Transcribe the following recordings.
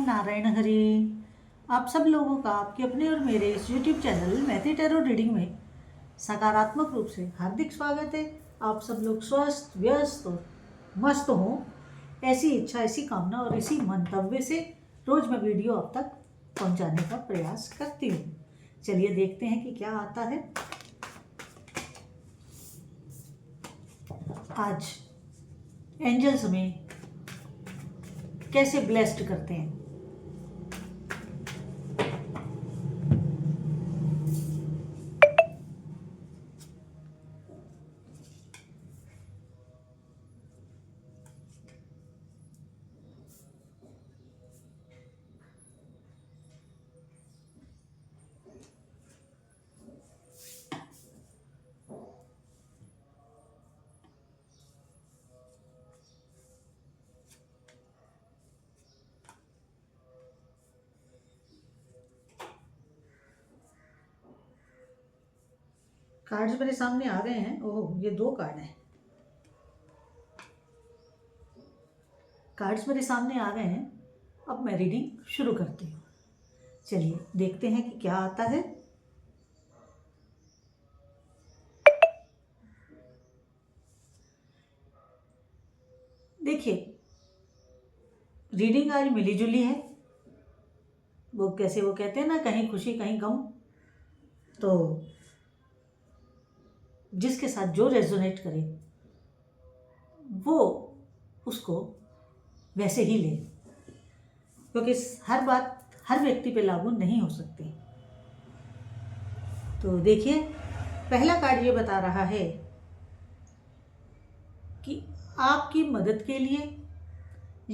ओम नारायण हरि। आप सब लोगों का आपके अपने और मेरे इस YouTube चैनल मैथी टैरो रीडिंग में सकारात्मक रूप से हार्दिक स्वागत है। आप सब लोग स्वस्थ, व्यस्त और मस्त हों, ऐसी इच्छा, ऐसी कामना और इसी मंतव्य से रोज मैं वीडियो आप तक पहुंचाने का प्रयास करती हूँ। चलिए देखते हैं कि क्या आता है। आज एंजल्स हमें कैसे ब्लेस्ड करते हैं। कार्ड्स मेरे सामने आ गए हैं। ओह, ये 2 कार्ड हैं। कार्ड्स मेरे सामने आ गए हैं। अब मैं रीडिंग शुरू करती हूँ। चलिए देखते हैं कि क्या आता है। देखिए, रीडिंग आज मिली जुली है। वो कहते हैं ना, कहीं खुशी कहीं गम। तो जिसके साथ जो रेजोनेट करे वो उसको वैसे ही ले, क्योंकि हर बात हर व्यक्ति पे लागू नहीं हो सकती। तो देखिए, पहला कार्ड ये बता रहा है कि आपकी मदद के लिए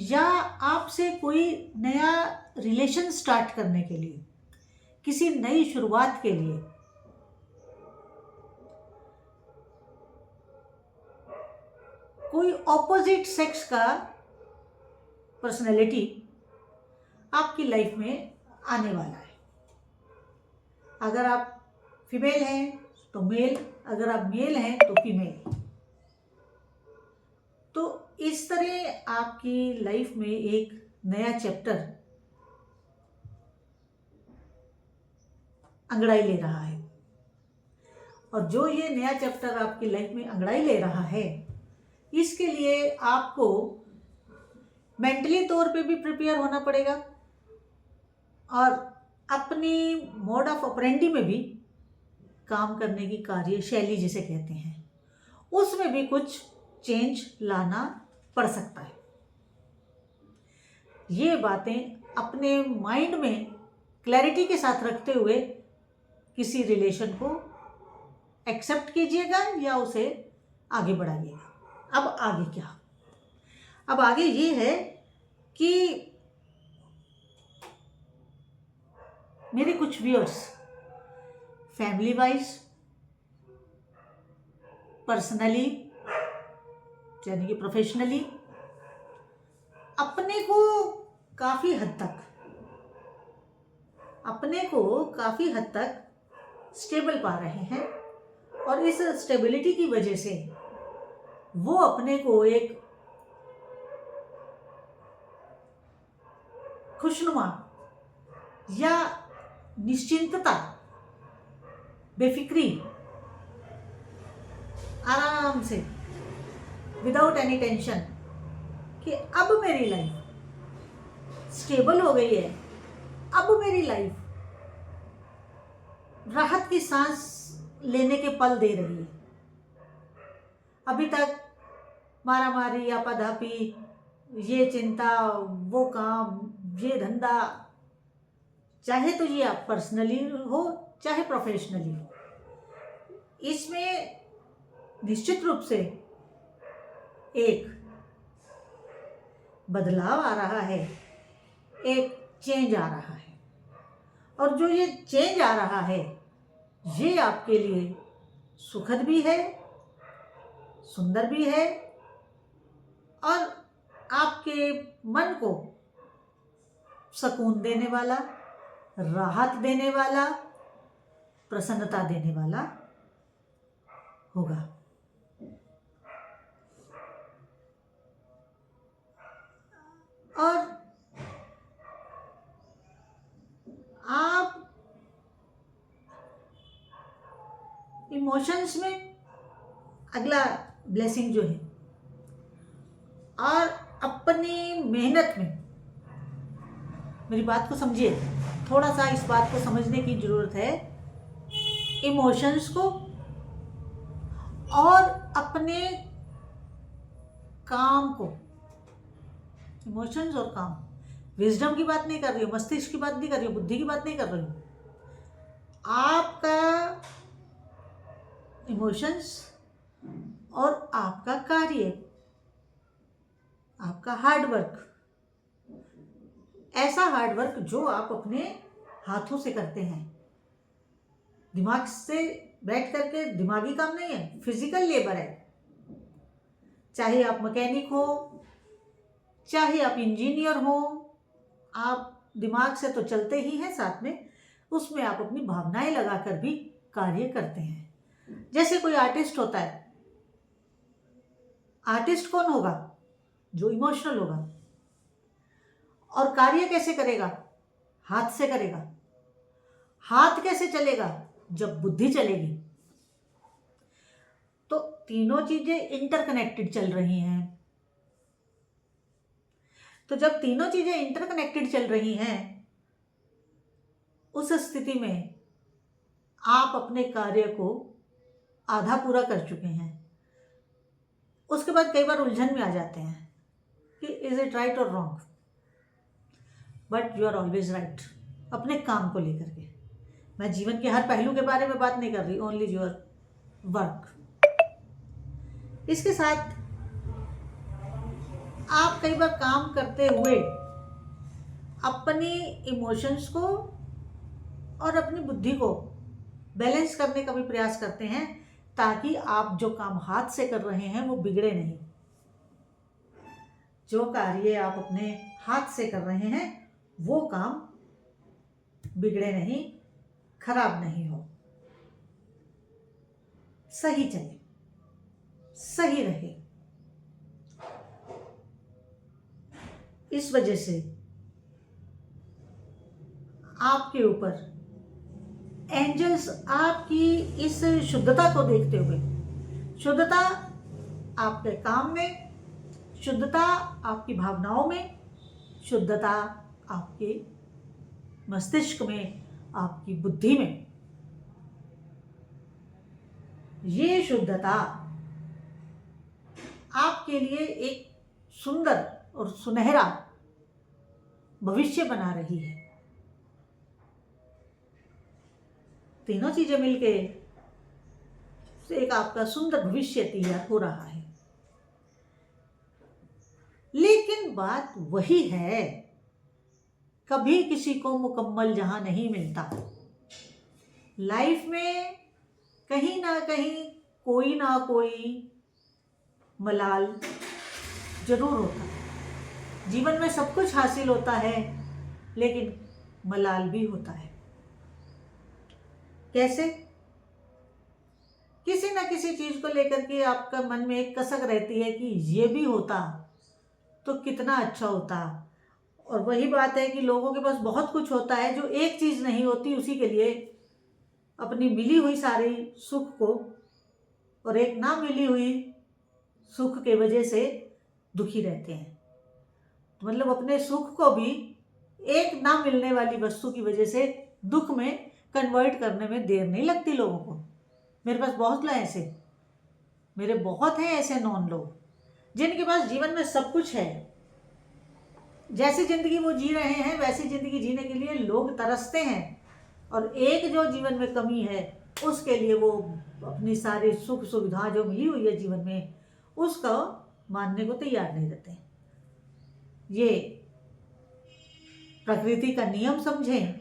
या आपसे कोई नया रिलेशन स्टार्ट करने के लिए, किसी नई शुरुआत के लिए कोई ऑपोजिट सेक्स का पर्सनैलिटी आपकी लाइफ में आने वाला है। अगर आप फीमेल हैं तो मेल, अगर आप मेल हैं तो फीमेल। तो इस तरह आपकी लाइफ में एक नया चैप्टर अंगड़ाई ले रहा है। और जो ये नया चैप्टर आपकी लाइफ में अंगड़ाई ले रहा है, इसके लिए आपको मेंटली तौर पे भी प्रिपेयर होना पड़ेगा और अपनी मोड ऑफ ऑपरेंडी में भी, काम करने की कार्यशैली जिसे कहते हैं, उसमें भी कुछ चेंज लाना पड़ सकता है। ये बातें अपने माइंड में क्लैरिटी के साथ रखते हुए किसी रिलेशन को एक्सेप्ट कीजिएगा या उसे आगे बढ़ाइएगा। अब आगे क्या? अब आगे ये है कि मेरे कुछ व्यूअर्स फैमिली वाइज, पर्सनली यानी कि प्रोफेशनली अपने को काफ़ी हद तक स्टेबल पा रहे हैं। और इस स्टेबिलिटी की वजह से वो अपने को एक खुशनुमा या निश्चिंतता, बेफिक्री, आराम से, विदाउट एनी टेंशन कि अब मेरी लाइफ स्टेबल हो गई है, अब मेरी लाइफ राहत की सांस लेने के पल दे रही है। अभी तक मारामारी, आपाधापी, ये चिंता, वो काम, ये धंधा, चाहे तो ये आप पर्सनली हो चाहे प्रोफेशनली हो, इसमें निश्चित रूप से एक बदलाव आ रहा है, एक चेंज आ रहा है। और जो ये चेंज आ रहा है, ये आपके लिए सुखद भी है, सुंदर भी है और आपके मन को सुकून देने वाला, राहत देने वाला, प्रसन्नता देने वाला होगा। और इमोशंस में अगला ब्लेसिंग जो है, और अपनी मेहनत में, मेरी बात को समझिए, थोड़ा सा इस बात को समझने की ज़रूरत है। इमोशंस को और अपने काम को, इमोशंस और काम, विजडम की बात नहीं कर रही हूँ, मस्तिष्क की बात नहीं कर रही हूँ, बुद्धि की बात नहीं कर रही हूँ। आपका इमोशंस और आपका कार्य, आपका हार्डवर्क, ऐसा हार्डवर्क जो आप अपने हाथों से करते हैं, दिमाग से बैठ करके, दिमागी काम नहीं है, फिजिकल लेबर है। चाहे आप मैकेनिक हो, चाहे आप इंजीनियर हो, आप दिमाग से तो चलते ही हैं, साथ में उसमें आप अपनी भावनाएं लगाकर भी कार्य करते हैं। जैसे कोई आर्टिस्ट होता है, आर्टिस्ट कौन होगा? जो इमोशनल होगा। और कार्य कैसे करेगा? हाथ से करेगा। हाथ कैसे चलेगा? जब बुद्धि चलेगी। तो तीनों चीजें इंटरकनेक्टेड चल रही हैं। तो जब तीनों चीजें इंटरकनेक्टेड चल रही हैं, उस स्थिति में आप अपने कार्य को आधा पूरा कर चुके हैं। उसके बाद कई बार उलझन में आ जाते हैं कि इज इट राइट और wrong, but you are always right अपने काम को लेकर के। मैं जीवन के हर पहलू के बारे में बात नहीं कर रही, ओनली योर वर्क। इसके साथ आप कई बार काम करते हुए अपनी इमोशंस को और अपनी बुद्धि को बैलेंस करने का भी प्रयास करते हैं, ताकि आप जो काम हाथ से कर रहे हैं वो बिगड़े नहीं। जो कार्य आप अपने हाथ से कर रहे हैं वो काम बिगड़े नहीं, खराब नहीं हो, सही चले, सही रहे। इस वजह से आपके ऊपर एंजल्स आपकी इस शुद्धता को देखते हुए, शुद्धता आपके काम में, शुद्धता आपकी भावनाओं में, शुद्धता आपके मस्तिष्क में, आपकी बुद्धि में, ये शुद्धता आपके लिए एक सुंदर और सुनहरा भविष्य बना रही है। तीनों चीजें मिलके एक आपका सुंदर भविष्य तैयार हो रहा है। लेकिन बात वही है, कभी किसी को मुकम्मल जहां नहीं मिलता। लाइफ में कहीं ना कहीं कोई ना कोई मलाल जरूर होता है। जीवन में सब कुछ हासिल होता है, लेकिन मलाल भी होता है। कैसे? किसी ना किसी चीज को लेकर के आपका मन में एक कसक रहती है कि ये भी होता तो कितना अच्छा होता। और वही बात है कि लोगों के पास बहुत कुछ होता है, जो एक चीज नहीं होती उसी के लिए अपनी मिली हुई सारी सुख को और एक ना मिली हुई सुख के वजह से दुखी रहते हैं। तो मतलब अपने सुख को भी एक ना मिलने वाली वस्तु की वजह से दुख में कन्वर्ट करने में देर नहीं लगती लोगों को। मेरे पास बहुत लोग ऐसे, मेरे बहुत हैं ऐसे नॉन लोग जिनके पास जीवन में सब कुछ है। जैसी जिंदगी वो जी रहे हैं वैसी जिंदगी जीने के लिए लोग तरसते हैं, और एक जो जीवन में कमी है उसके लिए वो अपनी सारी सुख सुविधा जो मिली हुई है जीवन में उसका मानने को तैयार नहीं रहते। ये प्रकृति का नियम समझें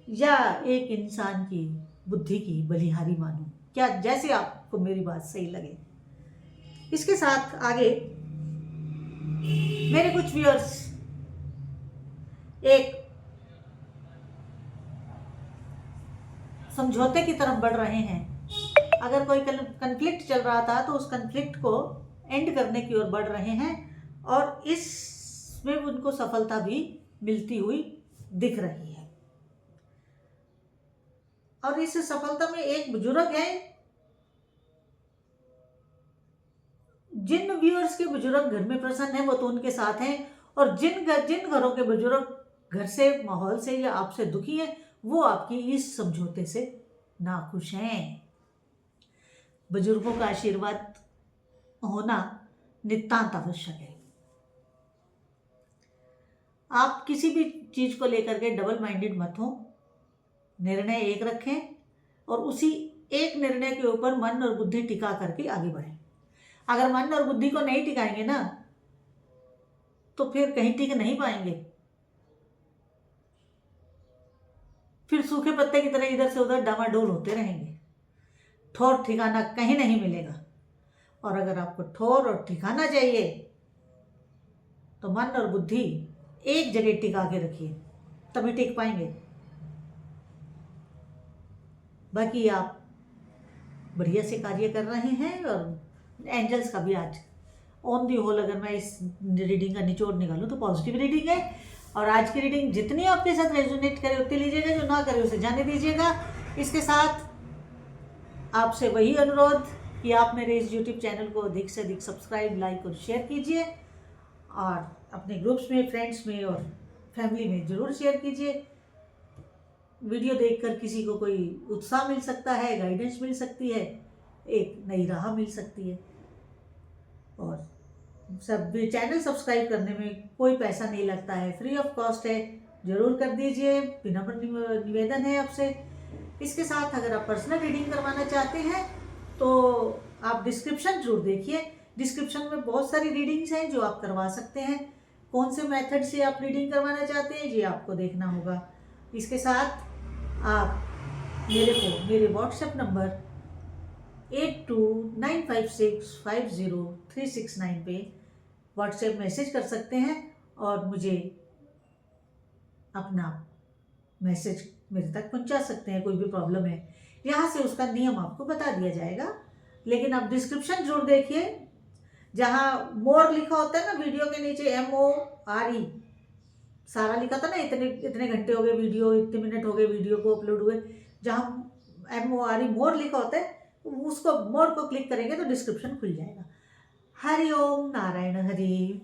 या एक इंसान की बुद्धि की बलिहारी मानो, क्या जैसे आपको मेरी बात सही लगे। इसके साथ आगे मेरे कुछ व्यूअर्स एक समझौते की तरफ बढ़ रहे हैं। अगर कोई कन्फ्लिक्ट चल रहा था तो उस कन्फ्लिक्ट को एंड करने की ओर बढ़ रहे हैं, और इसमें उनको सफलता भी मिलती हुई दिख रही है। और इस सफलता में एक बुजुर्ग है जिन व्यूअर्स के बुजुर्ग घर में प्रसन्न हैं वो तो उनके साथ हैं, और जिन घरों के बुजुर्ग घर से, माहौल से या आपसे दुखी हैं, वो आपकी इस समझौते से नाखुश हैं। बुजुर्गों का आशीर्वाद होना नितांत आवश्यक है। आप किसी भी चीज को लेकर के डबल माइंडेड मत हो, निर्णय एक रखें और उसी एक निर्णय के ऊपर मन और बुद्धि टिका करके आगे बढ़ें। अगर मन और बुद्धि को नहीं टिकाएंगे ना, तो फिर कहीं टिक नहीं पाएंगे, फिर सूखे पत्ते की तरह इधर से उधर डामाडोल होते रहेंगे, ठौर ठिकाना कहीं नहीं मिलेगा। और अगर आपको ठौर और ठिकाना चाहिए तो मन और बुद्धि एक जगह टिका के रखिए, तभी टिक पाएंगे। बाकी आप बढ़िया से कार्य कर रहे हैं, और एंजल्स का भी आज ऑन दी होल अगर मैं इस रीडिंग का निचोड़ निकालूं तो पॉजिटिव रीडिंग है। और आज की रीडिंग जितनी आपके साथ रेजोनेट करे उतनी लीजिएगा, जो ना करे उसे जाने दीजिएगा। इसके साथ आपसे वही अनुरोध कि आप मेरे इस यूट्यूब चैनल को अधिक से अधिक सब्सक्राइब, लाइक और शेयर कीजिए, और अपने ग्रुप्स में, फ्रेंड्स में और फैमिली में ज़रूर शेयर कीजिए। वीडियो देखकर किसी को कोई उत्साह मिल सकता है, गाइडेंस मिल सकती है, एक नई राह मिल सकती है। और सब चैनल सब्सक्राइब करने में कोई पैसा नहीं लगता है, फ्री ऑफ कॉस्ट है, ज़रूर कर दीजिए, विनम्र निवेदन है आपसे। इसके साथ अगर आप पर्सनल रीडिंग करवाना चाहते हैं तो आप डिस्क्रिप्शन जरूर देखिए। डिस्क्रिप्शन में बहुत सारी रीडिंग्स हैं जो आप करवा सकते हैं। कौन से मेथड से आप रीडिंग करवाना चाहते हैं ये आपको देखना होगा। इसके साथ आप मेरे व्हाट्सएप नंबर 8295650369 पे व्हाट्सएप मैसेज कर सकते हैं, और मुझे अपना मैसेज मेरे तक पहुंचा सकते हैं। कोई भी प्रॉब्लम है यहाँ से उसका नियम आपको बता दिया जाएगा। लेकिन आप डिस्क्रिप्शन जरूर देखिए, जहाँ मोर लिखा होता है ना वीडियो के नीचे, MORE सारा लिखा था ना, इतने इतने घंटे हो गए वीडियो, इतने मिनट हो गए वीडियो को अपलोड हुए, जहाँ MORE मोर लिखा होता है, उसको मोर को क्लिक करेंगे तो डिस्क्रिप्शन खुल जाएगा। हरि ओम नारायण हरि।